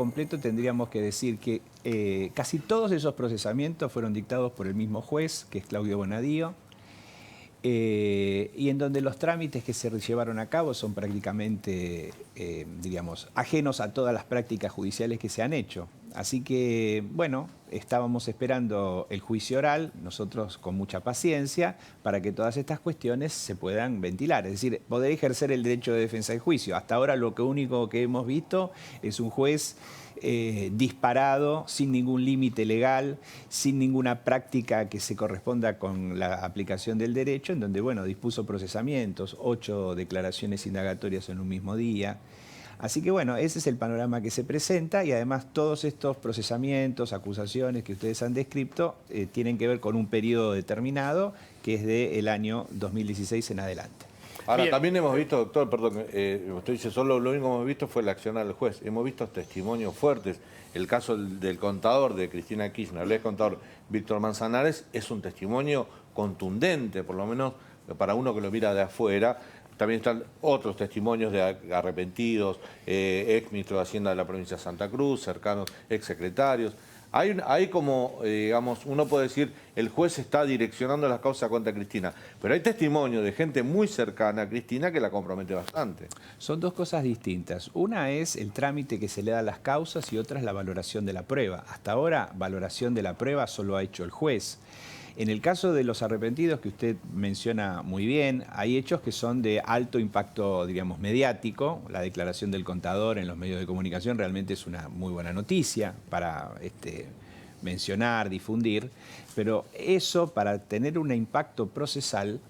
completo tendríamos que decir que casi todos esos procesamientos fueron dictados por el mismo juez, que es Claudio Bonadío, y en donde los trámites que se llevaron a cabo son prácticamente, diríamos, ajenos a todas las prácticas judiciales que se han hecho. Así que, bueno, estábamos esperando el juicio oral, nosotros con mucha paciencia, para que todas estas cuestiones se puedan ventilar, es decir, poder ejercer el derecho de defensa del juicio. Hasta ahora lo único que hemos visto es un juez disparado, sin ningún límite legal, sin ninguna práctica que se corresponda con la aplicación del derecho, en donde, bueno, dispuso procesamientos, 8 declaraciones indagatorias en un mismo día. Así que, bueno, ese es el panorama que se presenta y además todos estos procesamientos, acusaciones que ustedes han descrito tienen que ver con un periodo determinado que es del año 2016 en adelante. Ahora, también hemos visto, doctor, perdón, usted dice, solo lo único que hemos visto fue el accionar del juez. Hemos visto testimonios fuertes. El caso del contador de Cristina Kirchner, el ex contador Víctor Manzanares, es un testimonio contundente, por lo menos para uno que lo mira de afuera. También están otros testimonios de arrepentidos, ex ministro de Hacienda de la provincia de Santa Cruz, cercanos, ex secretarios. Hay como, digamos, uno puede decir, el juez está direccionando las causas contra Cristina, pero hay testimonio de gente muy cercana a Cristina que la compromete bastante. Son dos cosas distintas. Una es el trámite que se le da a las causas y otra es la valoración de la prueba. Hasta ahora, valoración de la prueba solo ha hecho el juez. En el caso de los arrepentidos, que usted menciona muy bien, hay hechos que son de alto impacto, diríamos, mediático. La declaración del contador en los medios de comunicación realmente es una muy buena noticia para mencionar, difundir, pero eso, para tener un impacto procesal,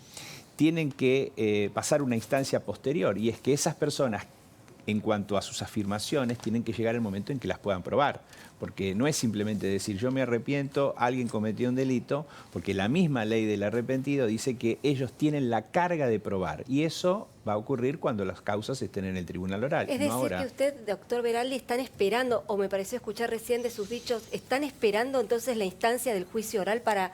tienen que pasar una instancia posterior, y es que esas personas, en cuanto a sus afirmaciones, tienen que llegar el momento en que las puedan probar. Porque no es simplemente decir, yo me arrepiento, alguien cometió un delito, porque la misma ley del arrepentido dice que ellos tienen la carga de probar. Y eso va a ocurrir cuando las causas estén en el tribunal oral. Es decir, que usted, doctor Veraldi, están esperando, o me pareció escuchar recién de sus dichos, están esperando entonces la instancia del juicio oral para,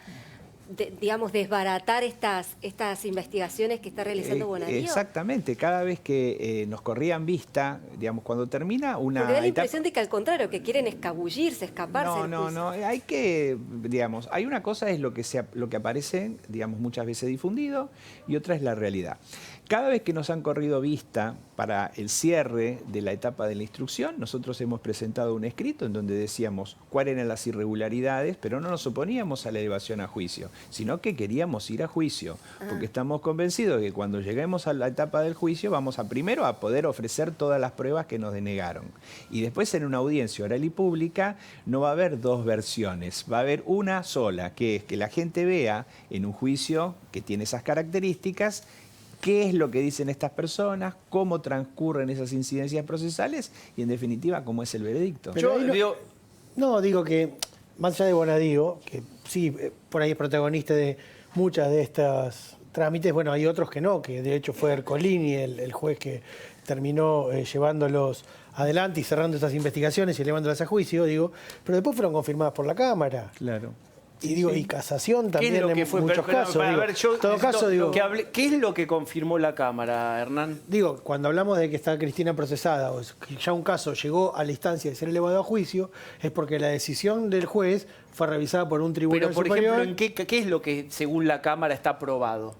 digamos, desbaratar estas investigaciones que está realizando Bonadío. Exactamente, cada vez que nos corrían vista, digamos, cuando termina una Porque da la etapa... impresión de que al contrario, que quieren escabullirse, escaparse del juicio. No, hay que, digamos, hay una cosa es lo que aparece, digamos, muchas veces difundido, y otra es la realidad. Cada vez que nos han corrido vista para el cierre de la etapa de la instrucción, nosotros hemos presentado un escrito en donde decíamos cuáles eran las irregularidades, pero no nos oponíamos a la elevación a juicio, sino que queríamos ir a juicio, porque estamos convencidos de que cuando lleguemos a la etapa del juicio vamos a primero a poder ofrecer todas las pruebas que nos denegaron. Y después, en una audiencia oral y pública, no va a haber dos versiones, va a haber una sola, que es que la gente vea en un juicio que tiene esas características qué es lo que dicen estas personas, cómo transcurren esas incidencias procesales y, en definitiva, cómo es el veredicto. Pero digo que, más allá de Bonadío, que sí, por ahí es protagonista de muchas de estas trámites, bueno, hay otros que no, que de hecho fue Ercolini, el juez que terminó llevándolos adelante y cerrando estas investigaciones y elevándolas a juicio, digo, pero después fueron confirmadas por la Cámara. Claro. Y digo, y casación también en muchos casos. ¿Qué es lo que confirmó la Cámara, Hernán? Digo, cuando hablamos de que está Cristina procesada, o que ya un caso llegó a la instancia de ser elevado a juicio, es porque la decisión del juez fue revisada por un tribunal superior. Pero, por ejemplo, ¿qué es lo que, según la Cámara, está aprobado?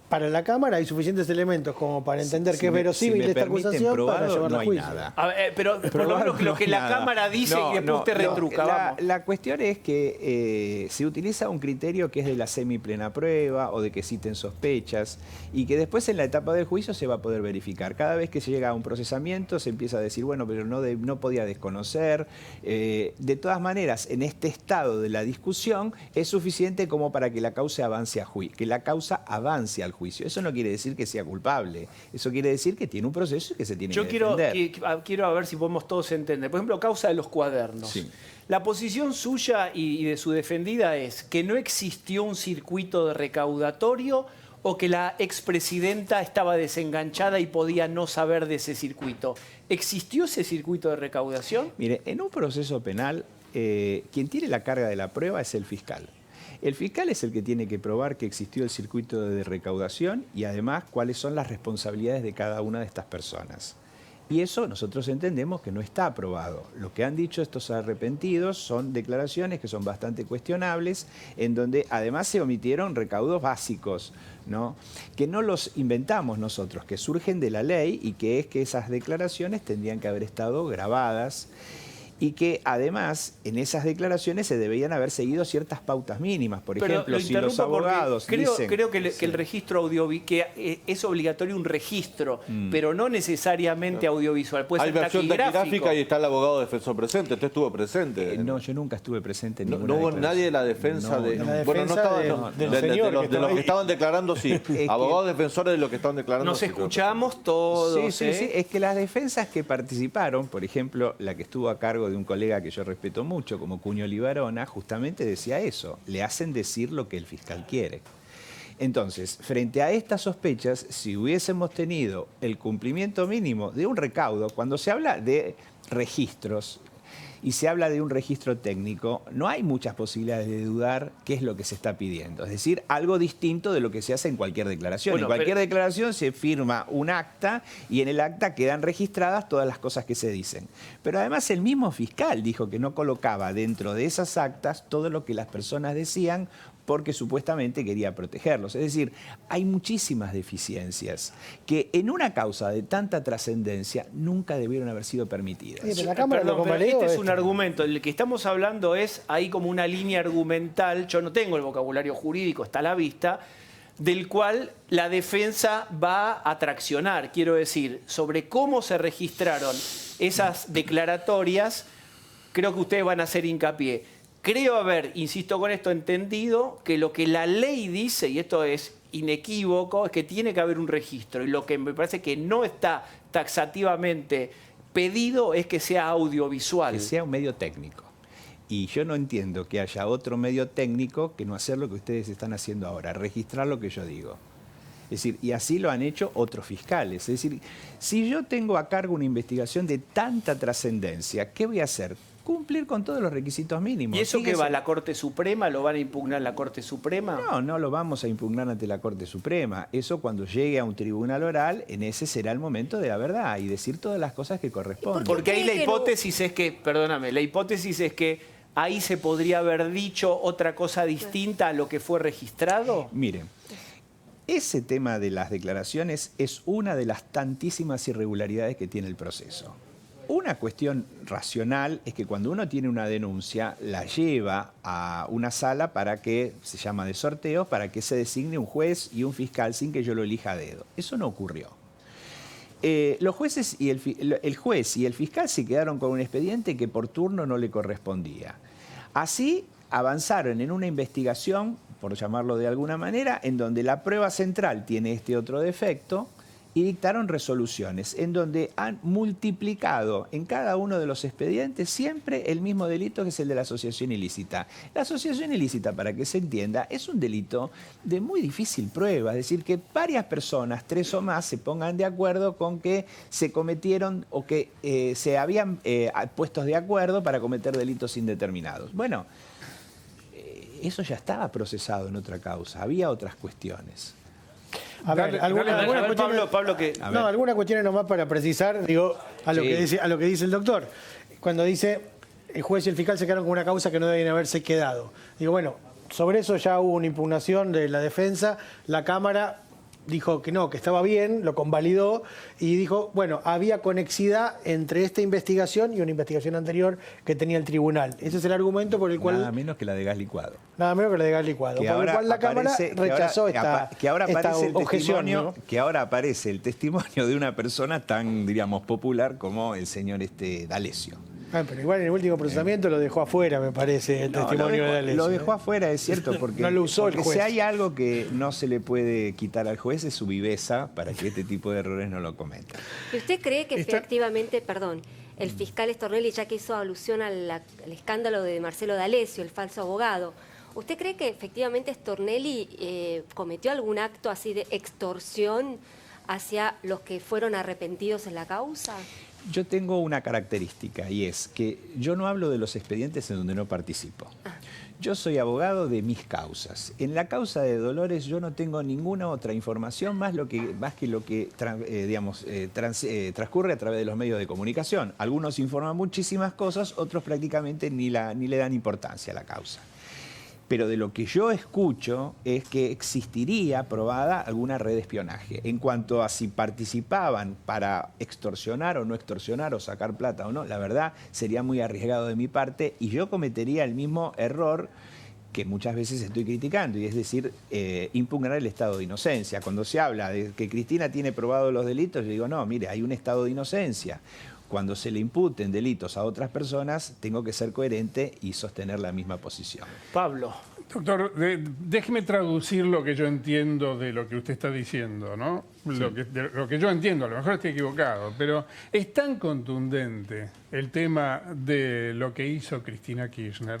Para la Cámara hay suficientes elementos como para entender que es verosímil esta acusación para llevarla a juicio. Nada. Pero por lo menos lo que la Cámara dice y después usted retruca. La cuestión es que se utiliza un criterio que es de la semiplena prueba o de que citen sospechas y que después en la etapa del juicio se va a poder verificar. Cada vez que se llega a un procesamiento se empieza a decir, bueno, pero no podía desconocer. De todas maneras, en este estado de la discusión es suficiente como para que la causa avance al juicio. Eso no quiere decir que sea culpable. Eso quiere decir que tiene un proceso y que se tiene que defender. Yo quiero a ver si podemos todos entender. Por ejemplo, causa de los cuadernos. Sí. La posición suya y de su defendida es que no existió un circuito de recaudatorio o que la expresidenta estaba desenganchada y podía no saber de ese circuito. ¿Existió ese circuito de recaudación? Mire, en un proceso penal, quien tiene la carga de la prueba es el fiscal. El fiscal es el que tiene que probar que existió el circuito de recaudación y además cuáles son las responsabilidades de cada una de estas personas. Y eso nosotros entendemos que no está aprobado. Lo que han dicho estos arrepentidos son declaraciones que son bastante cuestionables, en donde además se omitieron recaudos básicos, ¿no? Que no los inventamos nosotros, que surgen de la ley y que es que esas declaraciones tendrían que haber estado grabadas y que además en esas declaraciones se debían haber seguido ciertas pautas mínimas. Por ejemplo, si los abogados dicen... Creo que el registro audiovisual, que es obligatorio un registro, pero no necesariamente audiovisual. Puede Hay ser versión taquigráfica y está el abogado defensor presente. ¿Usted estuvo presente? No, yo nunca estuve presente en No, ninguna no hubo declaración. nadie de la defensa de... La Bueno, no defensa estaba... del de los que estaban declarando, sí. Abogados defensores de los que estaban declarando. Nos sí, escuchamos todos. Sí, sí. Es que las defensas que participaron, por ejemplo, la que estuvo a cargo de un colega que yo respeto mucho, como Cuño Libarona, justamente decía eso, le hacen decir lo que el fiscal quiere. Entonces, frente a estas sospechas, si hubiésemos tenido el cumplimiento mínimo de un recaudo, cuando se habla de registros y se habla de un registro técnico, no hay muchas posibilidades de dudar qué es lo que se está pidiendo. Es decir, algo distinto de lo que se hace en cualquier declaración. Bueno, en cualquier declaración se firma un acta y en el acta quedan registradas todas las cosas que se dicen. Pero además el mismo fiscal dijo que no colocaba dentro de esas actas todo lo que las personas decían porque supuestamente quería protegerlos. Es decir, hay muchísimas deficiencias que en una causa de tanta trascendencia nunca debieron haber sido permitidas. Sí, pero la Cámara lo Perdón, pero convalidó este es un esto. argumento. El que estamos hablando es ahí como una línea argumental. Yo no tengo el vocabulario jurídico, está a la vista, del cual la defensa va a traccionar. Quiero decir, sobre cómo se registraron esas declaratorias, creo que ustedes van a hacer hincapié. Creo haber, insisto con esto, entendido que lo que la ley dice, y esto es inequívoco, es que tiene que haber un registro. Y lo que me parece que no está taxativamente pedido es que sea audiovisual. Que sea un medio técnico. Y yo no entiendo que haya otro medio técnico que no hacer lo que ustedes están haciendo ahora, registrar lo que yo digo. Es decir, y así lo han hecho otros fiscales. Es decir, si yo tengo a cargo una investigación de tanta trascendencia, ¿qué voy a hacer? Cumplir con todos los requisitos mínimos. ¿Y eso Fíjese, que va a la Corte Suprema? ¿Lo van a impugnar la Corte Suprema? No, no lo vamos a impugnar ante la Corte Suprema. Eso cuando llegue a un tribunal oral, en ese será el momento de la verdad y decir todas las cosas que corresponden. Porque ahí la cree que no? hipótesis es que, perdóname, la hipótesis es que ahí se podría haber dicho otra cosa distinta a lo que fue registrado. Miren, ese tema de las declaraciones es una de las tantísimas irregularidades que tiene el proceso. Una cuestión racional es que cuando uno tiene una denuncia, la lleva a una sala para que, se llama de sorteo, para que se designe un juez y un fiscal sin que yo lo elija a dedo. Eso no ocurrió. Los jueces y el juez y el fiscal se quedaron con un expediente que por turno no le correspondía. Así avanzaron en una investigación, por llamarlo de alguna manera, en donde la prueba central tiene este otro defecto, y dictaron resoluciones en donde han multiplicado en cada uno de los expedientes siempre el mismo delito, que es el de la asociación ilícita. La asociación ilícita, para que se entienda, es un delito de muy difícil prueba, es decir, que varias personas, 3 o más, se pongan de acuerdo con que se cometieron o que se habían puestos de acuerdo para cometer delitos indeterminados. Bueno, eso ya estaba procesado en otra causa, había otras cuestiones. A ver, algunas cuestiones, Pablo, que... no, algunas cuestiones nomás para precisar, digo, a lo que dice el doctor. Cuando dice el juez y el fiscal se quedaron con una causa que no deben haberse quedado. Digo, bueno, sobre eso ya hubo una impugnación de la defensa, la Cámara dijo que no, que estaba bien, lo convalidó y dijo, bueno, había conexidad entre esta investigación y una investigación anterior que tenía el tribunal. Ese es el argumento por el cual... Nada menos que la de gas licuado. Nada menos que la de gas licuado. Que por el cual la Cámara rechazó esta objeción, ¿no? Que ahora aparece el testimonio de una persona tan, diríamos, popular como el señor D'Alessio. Pero igual en el último procesamiento lo dejó afuera, me parece, el testimonio de D'Alessio. Lo dejó afuera, es cierto, porque, no lo usó el juez. Si hay algo que no se le puede quitar al juez es su viveza para que este tipo de errores no lo cometa. ¿Y usted cree que efectivamente, el fiscal Stornelli, ya que hizo alusión al escándalo de Marcelo D'Alessio, el falso abogado, ¿usted cree que efectivamente Stornelli cometió algún acto así de extorsión hacia los que fueron arrepentidos en la causa? Yo tengo una característica y es que yo no hablo de los expedientes en donde no participo. Yo soy abogado de mis causas. En la causa de Dolores yo no tengo ninguna otra información más que lo que transcurre a través de los medios de comunicación. Algunos informan muchísimas cosas, otros prácticamente ni le dan importancia a la causa. Pero de lo que yo escucho es que existiría probada alguna red de espionaje. En cuanto a si participaban para extorsionar o no extorsionar o sacar plata o no, la verdad sería muy arriesgado de mi parte y yo cometería el mismo error que muchas veces estoy criticando, y es decir, impugnar el estado de inocencia. Cuando se habla de que Cristina tiene probados los delitos, yo digo, no, mire, hay un estado de inocencia. Cuando se le imputen delitos a otras personas, tengo que ser coherente y sostener la misma posición. Pablo. Doctor, déjeme traducir lo que yo entiendo de lo que usted está diciendo, ¿no? Sí. Lo que yo entiendo, a lo mejor estoy equivocado, pero es tan contundente el tema de lo que hizo Cristina Kirchner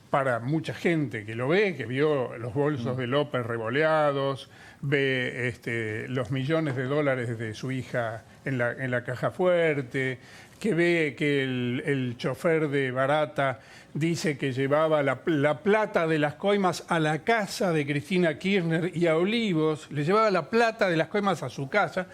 para mucha gente que lo ve, que vio los bolsos de López revoleados, ve los millones de dólares de su hija en la caja fuerte, que ve que el chofer de Barata dice que llevaba la plata de las coimas a la casa de Cristina Kirchner y a Olivos, le llevaba la plata de las coimas a su casa.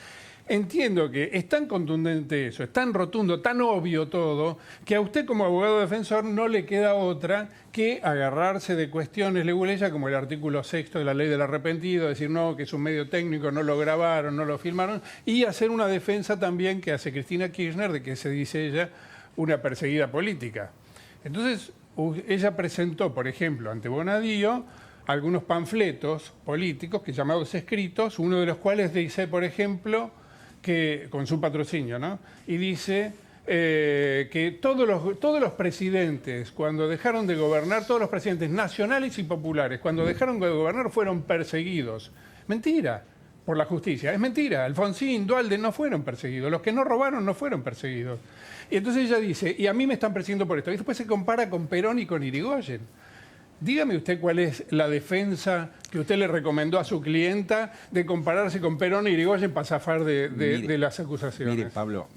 Entiendo que es tan contundente eso, es tan rotundo, tan obvio todo, que a usted como abogado defensor no le queda otra que agarrarse de cuestiones leguleyas como el artículo 6 de la ley del arrepentido, decir no, que es un medio técnico, no lo grabaron, no lo filmaron, y hacer una defensa también que hace Cristina Kirchner de que se dice ella una perseguida política. Entonces, ella presentó, por ejemplo, ante Bonadío, algunos panfletos políticos que llamados escritos, uno de los cuales dice, por ejemplo, que con su patrocinio, ¿no? Y dice que todos los presidentes, cuando dejaron de gobernar, todos los presidentes nacionales y populares, cuando dejaron de gobernar, fueron perseguidos. Mentira, por la justicia. Es mentira. Alfonsín, Duhalde no fueron perseguidos. Los que no robaron no fueron perseguidos. Y entonces ella dice, y a mí me están persiguiendo por esto. Y después se compara con Perón y con Irigoyen. Dígame usted cuál es la defensa que usted le recomendó a su clienta de compararse con Perón y Irigoyen para zafar de las acusaciones. Mire, Pablo,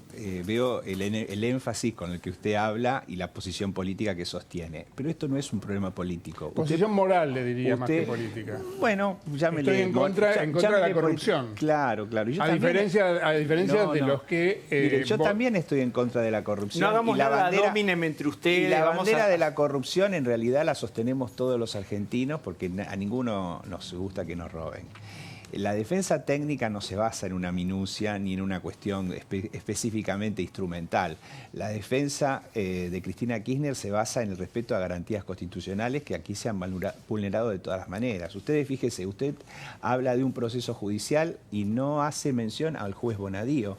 veo el énfasis con el que usted habla y la posición política que sostiene. Pero esto no es un problema político. Posición moral, le diría, más que política. Bueno, Estoy en contra de la corrupción. Claro. A diferencia de los que... Mire, yo también estoy en contra de la corrupción. No hagamos la nada bandera, dominem entre ustedes. Y la bandera de la corrupción en realidad la sostenemos todos los argentinos porque a ninguno nos gusta que nos roben. La defensa técnica no se basa en una minucia ni en una cuestión específicamente instrumental. La defensa de Cristina Kirchner se basa en el respeto a garantías constitucionales que aquí se han vulnerado de todas las maneras. Ustedes, fíjese, usted habla de un proceso judicial y no hace mención al juez Bonadío.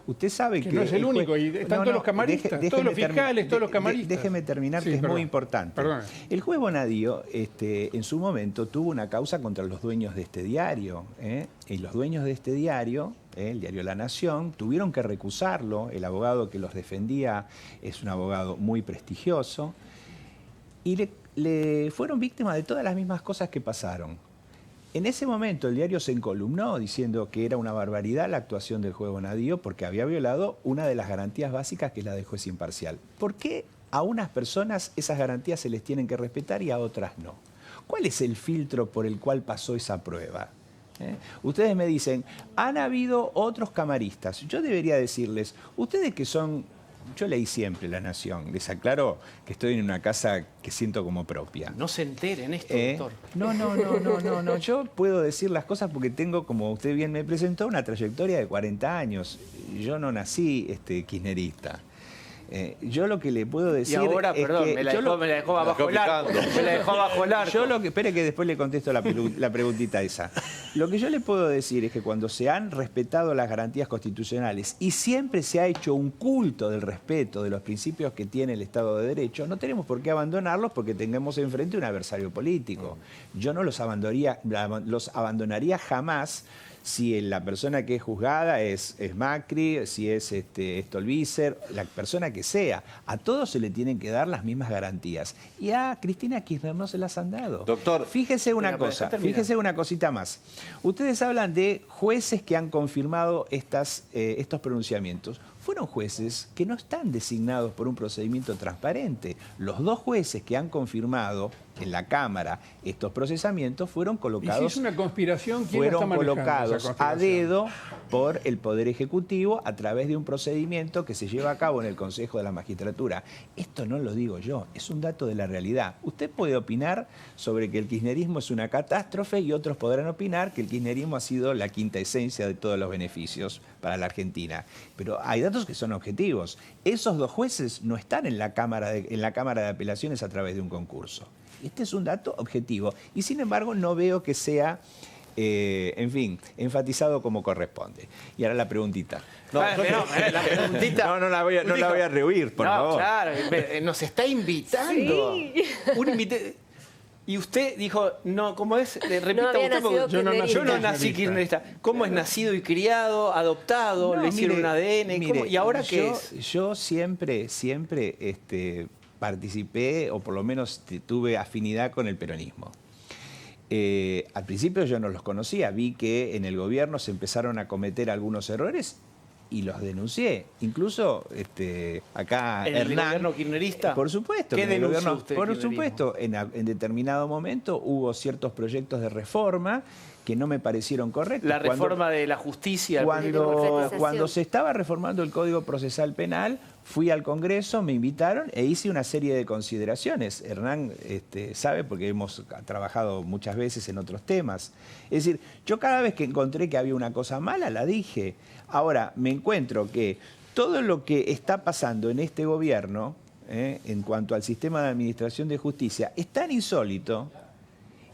Usted sabe que no es el único, y están todos los camaristas, todos los fiscales, todos los camaristas. Déjeme terminar, que es muy importante. Perdón. El juez Bonadío, en su momento, tuvo una causa contra los dueños de este diario. Y los dueños de este diario, el diario La Nación, tuvieron que recusarlo. El abogado que los defendía es un abogado muy prestigioso. Y le fueron víctimas de todas las mismas cosas que pasaron. En ese momento el diario se encolumnó diciendo que era una barbaridad la actuación del juez Bonadío porque había violado una de las garantías básicas que es la de juez imparcial. ¿Por qué a unas personas esas garantías se les tienen que respetar y a otras no? ¿Cuál es el filtro por el cual pasó esa prueba? Ustedes me dicen, han habido otros camaristas. Yo debería decirles, ustedes que son... Yo leí siempre La Nación, les aclaro que estoy en una casa que siento como propia. No se enteren esto, doctor. No. Yo puedo decir las cosas porque tengo, como usted bien me presentó, una trayectoria de 40 años. Yo no nací kirchnerista. Yo lo que le puedo decir. Y ahora, es perdón, que me la dejó bajo el arco. Me la dejó bajo el arco. Yo lo que. Espere que después le contesto la preguntita esa. Lo que yo le puedo decir es que cuando se han respetado las garantías constitucionales y siempre se ha hecho un culto del respeto de los principios que tiene el Estado de Derecho, no tenemos por qué abandonarlos porque tengamos enfrente un adversario político. Yo no los abandonaría jamás. Si la persona que es juzgada es Macri, si es Stolbizer, la persona que sea, a todos se le tienen que dar las mismas garantías. Y a Cristina Kirchner no se las han dado. Doctor, fíjese una cosita más. Ustedes hablan de jueces que han confirmado estos pronunciamientos. Fueron jueces que no están designados por un procedimiento transparente. Los dos jueces que han confirmado en la Cámara estos procesamientos fueron Y si colocados, es una conspiración, ¿quién está fueron manejando colocados esa a conspiración? dedo por el Poder Ejecutivo a través de un procedimiento que se lleva a cabo en el Consejo de la Magistratura. Esto no lo digo yo, es un dato de la realidad. Usted puede opinar sobre que el kirchnerismo es una catástrofe y otros podrán opinar que el kirchnerismo ha sido la quinta esencia de todos los beneficios para la Argentina. Pero hay datos que son objetivos. Esos dos jueces no están en la Cámara de Apelaciones a través de un concurso. Este es un dato objetivo y sin embargo no veo que sea, en fin, enfatizado como corresponde. Y ahora la preguntita. La preguntita. No la voy a rehuir, por favor. Claro, nos está invitando. Sí. Y usted dijo, no, ¿cómo es? Repita había usted, porque nacido yo no kirchnerista. nací kirchnerista. ¿Cómo es nacido y criado, adoptado? No, ¿Le hicieron mire, un ADN? mire, ¿Y ahora qué es? Yo siempre participé, o por lo menos tuve afinidad con el peronismo. Al principio yo no los conocía, vi que en el gobierno se empezaron a cometer algunos errores y los denuncié. Incluso acá ¿En el Hernán... gobierno kirchnerista? Por supuesto. ¿Qué en el denunció gobierno, usted del por kirchnerismo? supuesto, en determinado momento hubo ciertos proyectos de reforma que no me parecieron correctos. La reforma de la justicia. Cuando se estaba reformando el Código Procesal Penal, fui al Congreso, me invitaron e hice una serie de consideraciones. Hernán sabe, porque hemos trabajado muchas veces en otros temas. Es decir, yo cada vez que encontré que había una cosa mala, la dije. Ahora, me encuentro que todo lo que está pasando en este gobierno, en cuanto al sistema de administración de justicia, es tan insólito.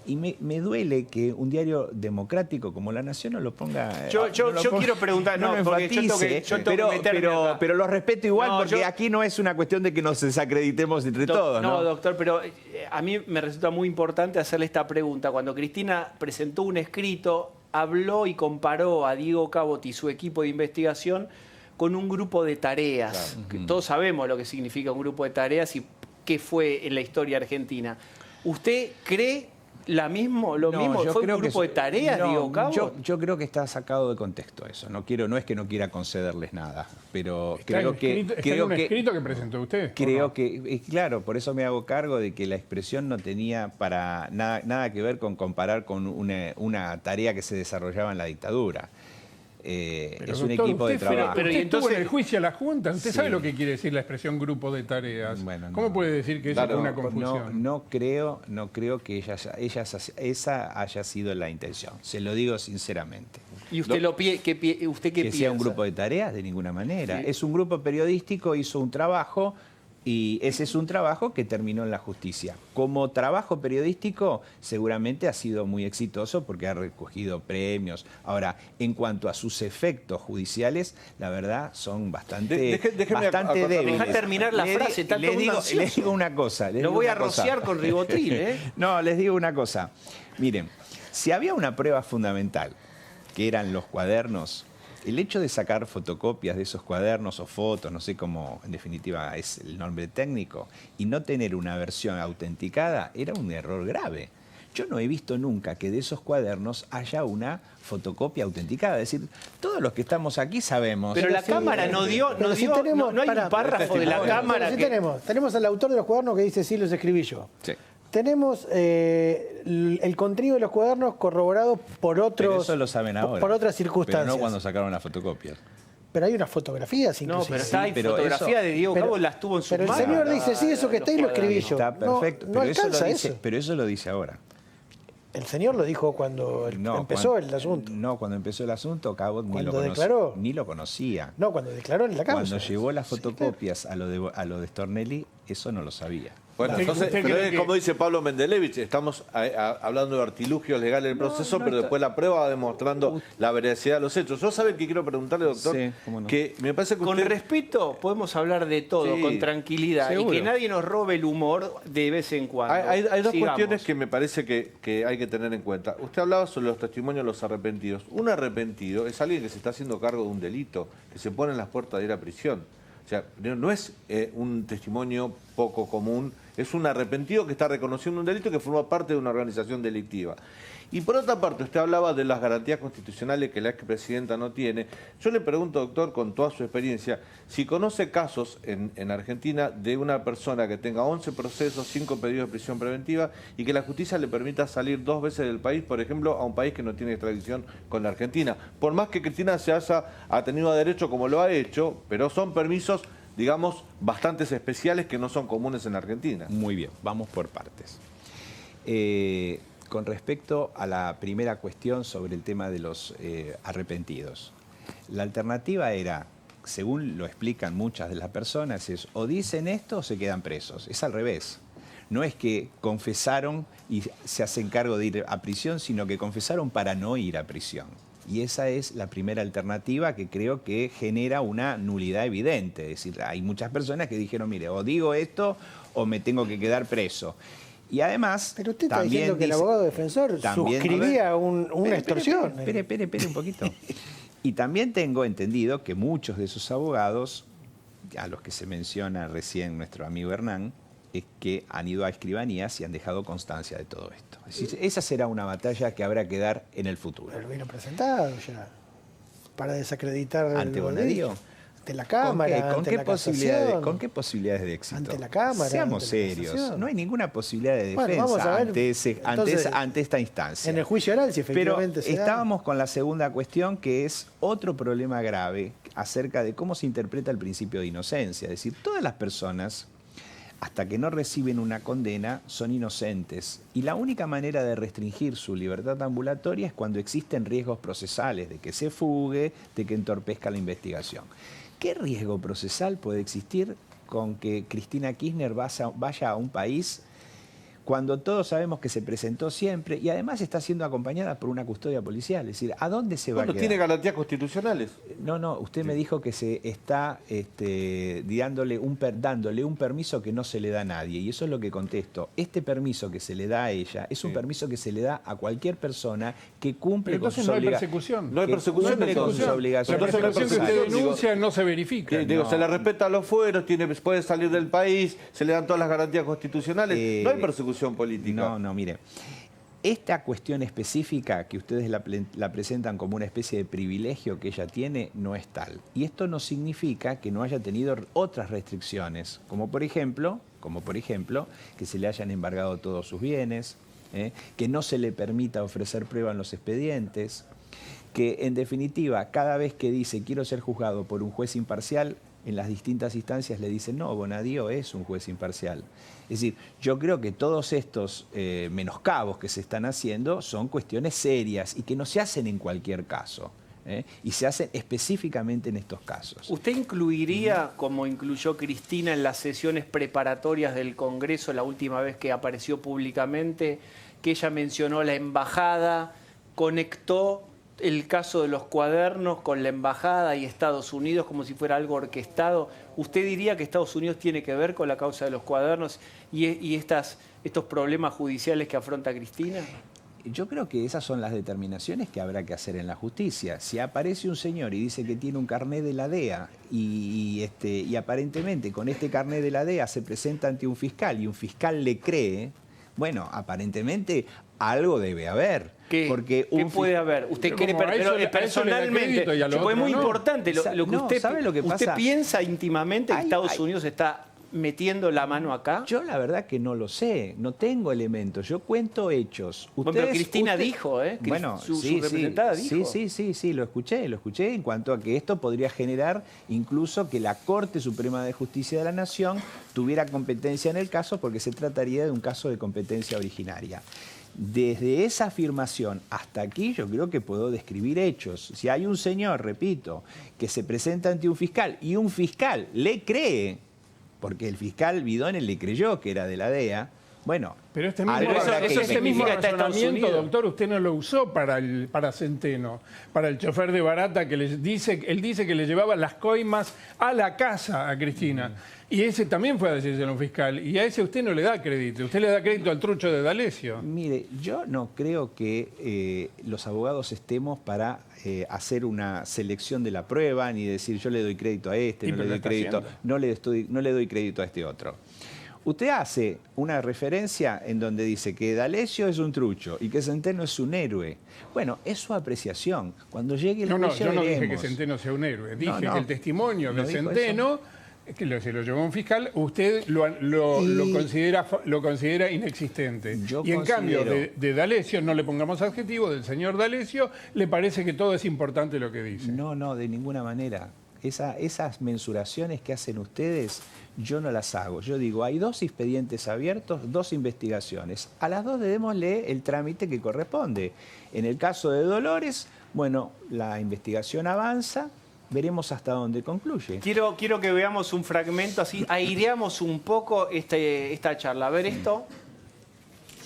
Y me duele que un diario democrático como La Nación no lo ponga... Yo quiero preguntar, no lo porque yo tengo que meterme acá. pero lo respeto igual, No, porque aquí no es una cuestión de que nos desacreditemos entre todos, ¿no? No, doctor, pero a mí me resulta muy importante hacerle esta pregunta. Cuando Cristina presentó un escrito, habló y comparó a Diego Cabot y su equipo de investigación con un grupo de tareas. Claro. Que todos sabemos lo que significa un grupo de tareas y qué fue en la historia argentina. ¿Usted cree lo mismo? Yo ¿Fue creo un que grupo de tareas, Diego Cabot? yo creo que está sacado de contexto eso. No es que no quiera concederles nada, pero Está en un escrito que presentó usted. Creo que, claro, por eso me hago cargo de que la expresión no tenía para nada que ver con comparar con una tarea que se desarrollaba en la dictadura. Pero, es un doctor, equipo de usted fue- trabajo. Pero, usted ¿y entonces- estuvo en el juicio a la Junta. Usted Sí. sabe lo que quiere decir la expresión grupo de tareas. Bueno, ¿Cómo no. puede decir que eso Claro, fue una confusión? No creo que esa haya sido la intención. Se lo digo sinceramente. ¿Y usted, usted qué Que piensa? sea un grupo de tareas, de ninguna manera. Sí. Es un grupo periodístico, hizo un trabajo y ese es un trabajo que terminó en la justicia. Como trabajo periodístico, seguramente ha sido muy exitoso porque ha recogido premios. Ahora, en cuanto a sus efectos judiciales, la verdad son bastante Déjeme bastante acotar- débiles. Dejá terminar la frase, está todo el mundo ansioso. les digo una cosa. Lo voy a rociar con ribotril, ¿eh? No, les digo una cosa. Miren, si había una prueba fundamental, que eran los cuadernos, el hecho de sacar fotocopias de esos cuadernos o fotos, no sé cómo en definitiva es el nombre técnico, y no tener una versión autenticada, era un error grave. Yo no he visto nunca que de esos cuadernos haya una fotocopia autenticada. Es decir, todos los que estamos aquí sabemos. Pero la sí, Cámara no dio, pero si tenemos- no hay pará, un párrafo de la testimonio. Cámara Sí que... tenemos al autor de los cuadernos que dice sí, los escribí yo. Sí. Tenemos el contenido de los cuadernos corroborado por otros. Pero eso lo saben ahora. Por otras Pero circunstancias. no cuando sacaron las fotocopias. Pero hay unas fotografías No, inclusive. pero está ahí pero fotografía eso- de Diego Pero- Cabot, las tuvo en su pero el mano. señor dice, sí, eso que está ahí lo escribí yo. Está No, perfecto, no pero, eso lo alcanza dice, eso. pero eso lo dice ahora. El señor lo dijo cuando empezó cuando- el asunto. No, cuando empezó el asunto, Cabot Cuando declaró. ni lo conocía. No, cuando declaró en la causa. Cuando llevó las fotocopias a lo de Stornelli, eso no lo sabía. Bueno, ¿Usted- entonces, usted pero cree es que- como dice Pablo Mendelevich, estamos hablando de artilugios legales del proceso, no pero está- después la prueba va demostrando la veracidad de los hechos. Yo sabe que quiero preguntarle, doctor, Sí, cómo no. que me parece que Con usted... respeto podemos hablar de todo, Sí, con tranquilidad, seguro. y que nadie nos robe el humor de vez en cuando. Hay dos Sigamos. cuestiones que me parece que hay que tener en cuenta. Usted hablaba sobre los testimonios de los arrepentidos. Un arrepentido es alguien que se está haciendo cargo de un delito, que se pone en las puertas de ir a prisión. O sea, no es un testimonio poco común Es un arrepentido que está reconociendo un delito que forma parte de una organización delictiva. Y por otra parte, usted hablaba de las garantías constitucionales que la expresidenta no tiene. Yo le pregunto, doctor, con toda su experiencia, si conoce casos en Argentina de una persona que tenga 11 procesos, 5 pedidos de prisión preventiva y que la justicia le permita salir 2 veces del país, por ejemplo, a un país que no tiene extradición con la Argentina. Por más que Cristina se haya atenido a derecho como lo ha hecho, pero son permisos, digamos, bastante especiales que no son comunes en Argentina. Muy bien, vamos por partes. Con respecto a la primera cuestión sobre el tema de los arrepentidos, la alternativa era, según lo explican muchas de las personas, es o dicen esto o se quedan presos. Es al revés. No es que confesaron y se hacen cargo de ir a prisión, sino que confesaron para no ir a prisión. Y esa es la primera alternativa que creo que genera una nulidad evidente. Es decir, hay muchas personas que dijeron, mire, o digo esto o me tengo que quedar preso. Y además, pero usted está también diciendo que el abogado defensor suscribía una extorsión. Espere un poquito. Y también tengo entendido que muchos de esos abogados, a los que se menciona recién nuestro amigo Hernán, es que han ido a escribanías y han dejado constancia de todo esto. Es decir, esa será una batalla que habrá que dar en el futuro. Pero lo hubieran presentado ya, para desacreditar ¿Ante Bonadío? Ante la Cámara, ¿Con qué posibilidades de éxito? Ante la Cámara. Seamos ante la serios. casación. No hay ninguna posibilidad de defensa Bueno, vamos a ver, ante esta instancia. En el juicio oral, si efectivamente Pero estábamos con la segunda cuestión, que es otro problema grave acerca de cómo se interpreta el principio de inocencia. Es decir, todas las personas, hasta que no reciben una condena, son inocentes. Y la única manera de restringir su libertad ambulatoria es cuando existen riesgos procesales, de que se fugue, de que entorpezca la investigación. ¿Qué riesgo procesal puede existir con que Cristina Kirchner vaya a un país cuando todos sabemos que se presentó siempre y además está siendo acompañada por una custodia policial? Es decir, ¿a dónde se va a quedar? ¿Tiene garantías constitucionales? No, usted me dijo que se está dándole un permiso que no se le da a nadie, y eso es lo que contesto. Este permiso que se le da a ella es un permiso que se le da a cualquier persona que cumple con sus obligaciones. No hay persecución. No hay persecución. La persecución que usted denuncia no se verifica. Digo, se le respeta a los fueros, puede salir del país, se le dan todas las garantías constitucionales. No hay persecución política. No, mire. Esta cuestión específica que ustedes la presentan como una especie de privilegio que ella tiene, no es tal. Y esto no significa que no haya tenido otras restricciones, como por ejemplo, que se le hayan embargado todos sus bienes, que no se le permita ofrecer prueba en los expedientes, que en definitiva, cada vez que dice quiero ser juzgado por un juez imparcial, en las distintas instancias le dicen, no, Bonadío es un juez imparcial. Es decir, yo creo que todos estos menoscabos que se están haciendo son cuestiones serias y que no se hacen en cualquier caso. Y se hacen específicamente en estos casos. ¿Usted incluiría, como incluyó Cristina en las sesiones preparatorias del Congreso la última vez que apareció públicamente, que ella mencionó la embajada, conectó el caso de los cuadernos con la embajada y Estados Unidos como si fuera algo orquestado? ¿Usted diría que Estados Unidos tiene que ver con la causa de los cuadernos y estos problemas judiciales que afronta Cristina? Yo creo que esas son las determinaciones que habrá que hacer en la justicia. Si aparece un señor y dice que tiene un carné de la DEA y aparentemente con este carné de la DEA se presenta ante un fiscal y un fiscal le cree, bueno, aparentemente algo debe haber. ¿Qué puede haber? ¿Usted cree personalmente? Es muy importante lo que ¿sabe lo que pasa? ¿Usted piensa íntimamente que Estados Unidos está metiendo la mano acá? Yo la verdad que no lo sé, no tengo elementos, yo cuento hechos. Pero Cristina dijo, bueno, su representada dijo. Sí, lo escuché en cuanto a que esto podría generar incluso que la Corte Suprema de Justicia de la Nación tuviera competencia en el caso porque se trataría de un caso de competencia originaria. Desde esa afirmación hasta aquí yo creo que puedo describir hechos. Si hay un señor, repito, que se presenta ante un fiscal y un fiscal le cree, porque el fiscal Bidone le creyó que era de la DEA, bueno... Pero este mismo razonamiento, doctor, usted no lo usó para Centeno, para el chofer de Barata, que él dice que le llevaba las coimas a la casa a Cristina. Y ese también fue a decirse a un fiscal. Y a ese usted no le da crédito. Usted le da crédito al trucho de D'Alessio. Mire, yo no creo que los abogados estemos para hacer una selección de la prueba, ni decir yo le doy crédito a este, no le doy crédito a este otro. Usted hace una referencia en donde dice que D'Alessio es un trucho y que Centeno es un héroe. Bueno, es su apreciación. Cuando llegue el juicio yo no dije veremos. que Centeno sea un héroe. Dije No, que el testimonio de ¿no dijo Centeno, que se lo llevó un fiscal, usted lo considera inexistente. Yo y en cambio considero- de D'Alessio, no le pongamos adjetivo, del señor D'Alessio, le parece que todo es importante lo que dice. No, de ninguna manera. Esas mensuraciones que hacen ustedes, yo no las hago. Yo digo, hay 2 expedientes abiertos, 2 investigaciones. A las 2 démosle el trámite que corresponde. En el caso de Dolores, bueno, la investigación avanza, veremos hasta dónde concluye. Quiero que veamos un fragmento, así aireamos un poco esta charla. A ver esto.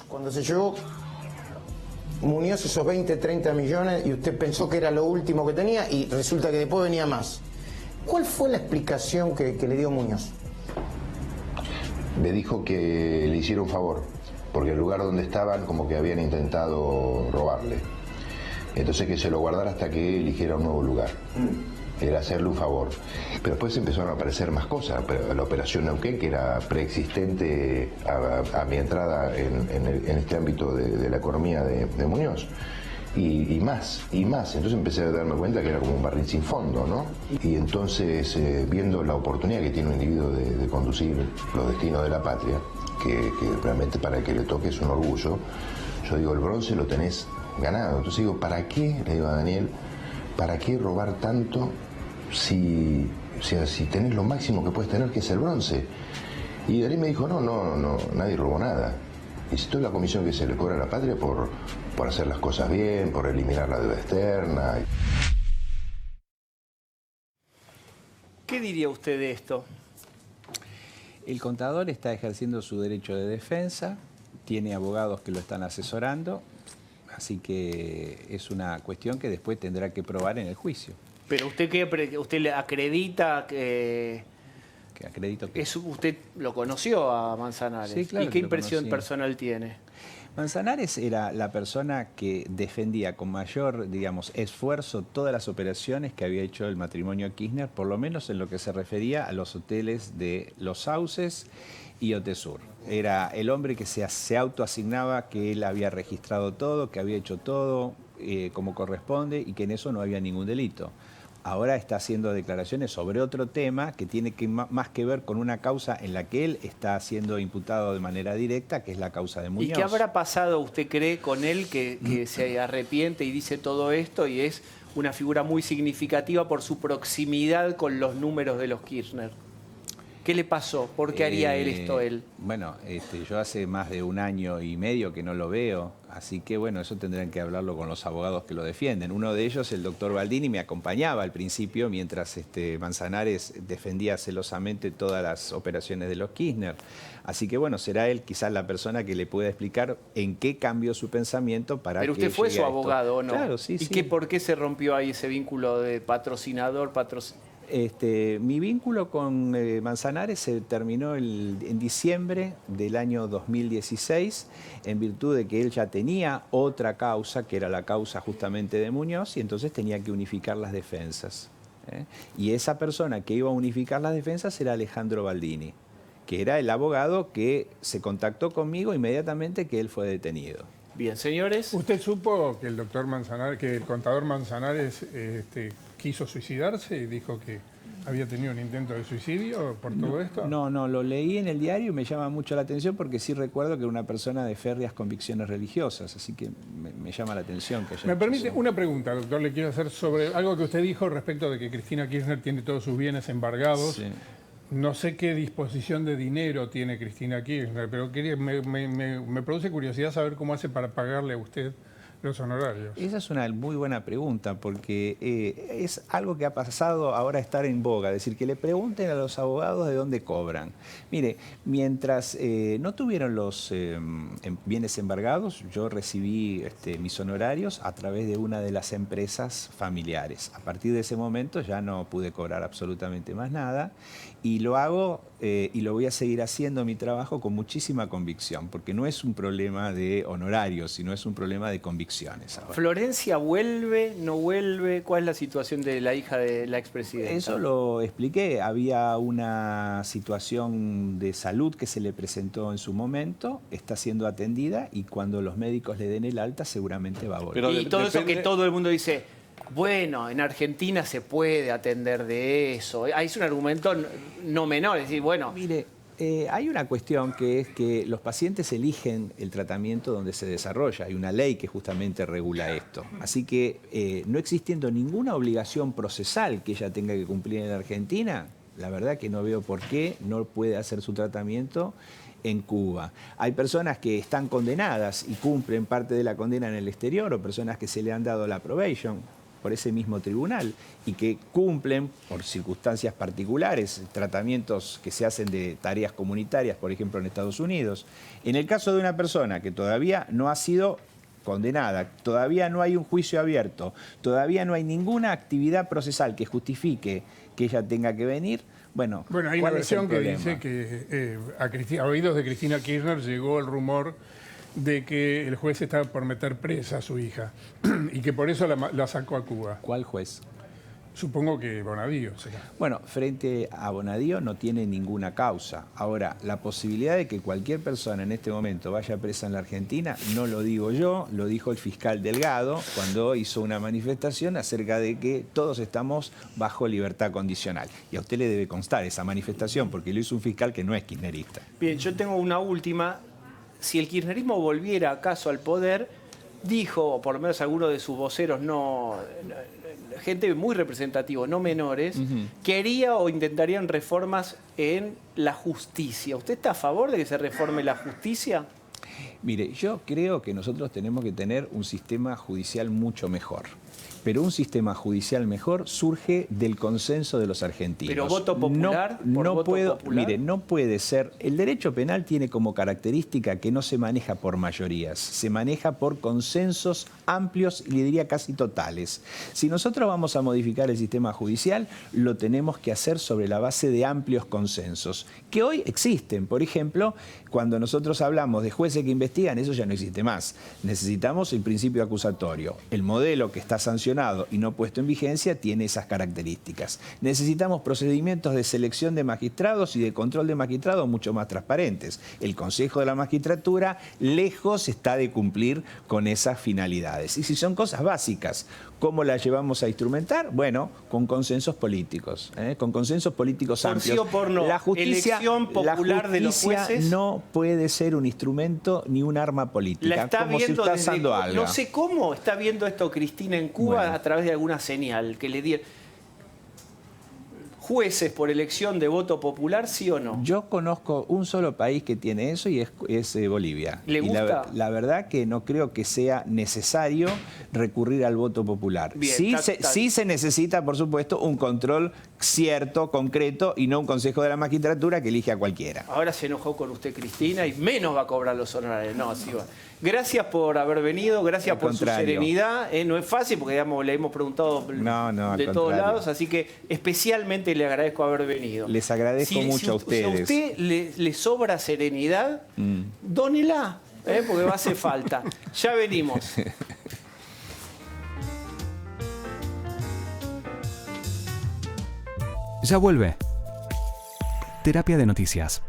Cuando se llevó Muñoz esos 20, 30 millones y usted pensó que era lo último que tenía y resulta que después venía más. ¿Cuál fue la explicación que le dio Muñoz? Me dijo que le hiciera un favor, porque el lugar donde estaban como que habían intentado robarle. Entonces que se lo guardara hasta que eligiera un nuevo lugar. Era hacerle un favor. Pero después empezaron a aparecer más cosas. La operación Neuquén, que era preexistente a mi entrada en este ámbito de la economía de Muñoz. Y más. Entonces empecé a darme cuenta que era como un barril sin fondo, ¿no? Y entonces, viendo la oportunidad que tiene un individuo de conducir los destinos de la patria, que realmente para el que le toque es un orgullo, yo digo, el bronce lo tenés ganado. Entonces digo, ¿para qué, le digo a Daniel, para qué robar tanto si tenés lo máximo que puedes tener, que es el bronce? Y Daniel me dijo, no, nadie robó nada. Visitó la comisión que se le cobra a la patria por hacer las cosas bien, por eliminar la deuda externa. ¿Qué diría usted de esto? El contador está ejerciendo su derecho de defensa, tiene abogados que lo están asesorando, así que es una cuestión que después tendrá que probar en el juicio. Pero usted le acredita que Que acredito que... usted lo conoció a Manzanares. Sí, claro ¿Y que qué lo impresión conocí. personal tiene? Manzanares era la persona que defendía con mayor, digamos, esfuerzo todas las operaciones que había hecho el matrimonio Kirchner, por lo menos en lo que se refería a los hoteles de Los Sauces y Otesur. Era el hombre que se autoasignaba que él había registrado todo, que había hecho todo como corresponde y que en eso no había ningún delito. Ahora está haciendo declaraciones sobre otro tema que tiene más que ver con una causa en la que él está siendo imputado de manera directa, que es la causa de Muñoz. ¿Y qué habrá pasado, usted cree, con él que se arrepiente y dice todo esto y es una figura muy significativa por su proximidad con los números de los Kirchner? ¿Qué le pasó? ¿Por qué haría él? Bueno, yo hace más de 1 año y medio que no lo veo, así que bueno, eso tendrán que hablarlo con los abogados que lo defienden. Uno de ellos, el doctor Baldini, me acompañaba al principio mientras Manzanares defendía celosamente todas las operaciones de los Kirchner. Así que bueno, será él quizás la persona que le pueda explicar en qué cambió su pensamiento para Pero que usted fue llegue su a esto. abogado, ¿o no? Claro, sí, ¿Y sí. por qué se rompió ahí ese vínculo de patrocinador? Mi vínculo con Manzanares se terminó en diciembre del año 2016, en virtud de que él ya tenía otra causa, que era la causa justamente de Muñoz, y entonces tenía que unificar las defensas. Y esa persona que iba a unificar las defensas era Alejandro Baldini, que era el abogado que se contactó conmigo inmediatamente que él fue detenido. Bien, señores. ¿Usted supo que el doctor Manzanares, que el contador Manzanares quiso suicidarse y dijo que había tenido un intento de suicidio por todo esto? No, lo leí en el diario y me llama mucho la atención porque sí recuerdo que era una persona de férreas convicciones religiosas, así que me llama la atención que haya ¿Me hecho permite eso. una pregunta, doctor? Le quiero hacer sobre algo que usted dijo respecto de que Cristina Kirchner tiene todos sus bienes embargados. Sí. No sé qué disposición de dinero tiene Cristina Kirchner, pero me produce curiosidad saber cómo hace para pagarle a usted los honorarios. Esa es una muy buena pregunta porque es algo que ha pasado ahora a estar en boga, es decir, que le pregunten a los abogados de dónde cobran. Mire, mientras no tuvieron los bienes embargados, yo recibí mis honorarios a través de una de las empresas familiares. A partir de ese momento ya no pude cobrar absolutamente más nada y lo hago y lo voy a seguir haciendo mi trabajo con muchísima convicción, porque no es un problema de honorarios, sino es un problema de convicción. elecciones ahora. ¿Florencia vuelve, no vuelve? ¿Cuál es la situación de la hija de la expresidenta? Eso lo expliqué. Había una situación de salud que se le presentó en su momento, está siendo atendida y cuando los médicos le den el alta seguramente va a volver. Pero y todo eso depende... que todo el mundo dice, bueno, en Argentina se puede atender de eso. Ahí es un argumento no menor, es decir, bueno... Mire, hay una cuestión que es que los pacientes eligen el tratamiento donde se desarrolla. Hay una ley que justamente regula esto. Así que no existiendo ninguna obligación procesal que ella tenga que cumplir en la Argentina, la verdad que no veo por qué no puede hacer su tratamiento en Cuba. Hay personas que están condenadas y cumplen parte de la condena en el exterior, o personas que se le han dado la probation por ese mismo tribunal y que cumplen por circunstancias particulares tratamientos que se hacen de tareas comunitarias, por ejemplo en Estados Unidos. En el caso de una persona que todavía no ha sido condenada, todavía no hay un juicio abierto, todavía no hay ninguna actividad procesal que justifique que ella tenga que venir, bueno, hay una ¿cuál es el versión que problema? dice que a oídos de Cristina Kirchner llegó el rumor de que el juez estaba por meter presa a su hija y que por eso la sacó a Cuba. ¿Cuál juez? Supongo que Bonadío será. Bueno, frente a Bonadío no tiene ninguna causa. Ahora, la posibilidad de que cualquier persona en este momento vaya presa en la Argentina, no lo digo yo, lo dijo el fiscal Delgado cuando hizo una manifestación acerca de que todos estamos bajo libertad condicional. Y a usted le debe constar esa manifestación porque lo hizo un fiscal que no es kirchnerista. Bien, yo tengo una última. Si el kirchnerismo volviera acaso al poder, dijo, o por lo menos algunos de sus voceros, gente muy representativa, no menores, que haría o intentarían reformas en la justicia. ¿Usted está a favor de que se reforme la justicia? Mire, yo creo que nosotros tenemos que tener un sistema judicial mucho mejor. Pero un sistema judicial mejor surge del consenso de los argentinos. ¿Pero voto popular? Mire, no puede ser. El derecho penal tiene como característica que no se maneja por mayorías, se maneja por consensos amplios y le diría casi totales. Si nosotros vamos a modificar el sistema judicial, lo tenemos que hacer sobre la base de amplios consensos, que hoy existen. Por ejemplo, cuando nosotros hablamos de jueces que investigan, eso ya no existe más. Necesitamos el principio acusatorio. El modelo que está sancionado y no puesto en vigencia tiene esas características. Necesitamos procedimientos de selección de magistrados y de control de magistrados mucho más transparentes. El Consejo de la Magistratura lejos está de cumplir con esas finalidades. Y si son cosas básicas, ¿cómo las llevamos a instrumentar? Bueno, con consensos políticos, con consensos políticos amplios. La justicia, elección popular de los jueces, no puede ser un instrumento ni un arma política. La está como viendo si está usando algo. No sé cómo está viendo esto Cristina en Cuba, bueno, a través de alguna señal que le dieron. ¿Jueces por elección de voto popular, sí o no? Yo conozco un solo país que tiene eso y es Bolivia. ¿Le gusta? Y la verdad que no creo que sea necesario recurrir al voto popular. Bien, sí se necesita, por supuesto, un control cierto, concreto, y no un Consejo de la Magistratura que elige a cualquiera. Ahora se enojó con usted, Cristina, y menos va a cobrar los honorarios. No, así va. Gracias por haber venido, gracias por su serenidad. No es fácil porque digamos, le hemos preguntado de todos lados, así que especialmente le agradezco haber venido. Les agradezco mucho a ustedes. Si a usted le sobra serenidad, dónela, porque va a hacer falta. Ya venimos. Ya vuelve. Terapia de Noticias.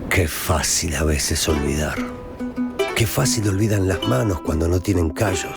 Qué fácil a veces olvidar. Qué fácil olvidan las manos cuando no tienen callos.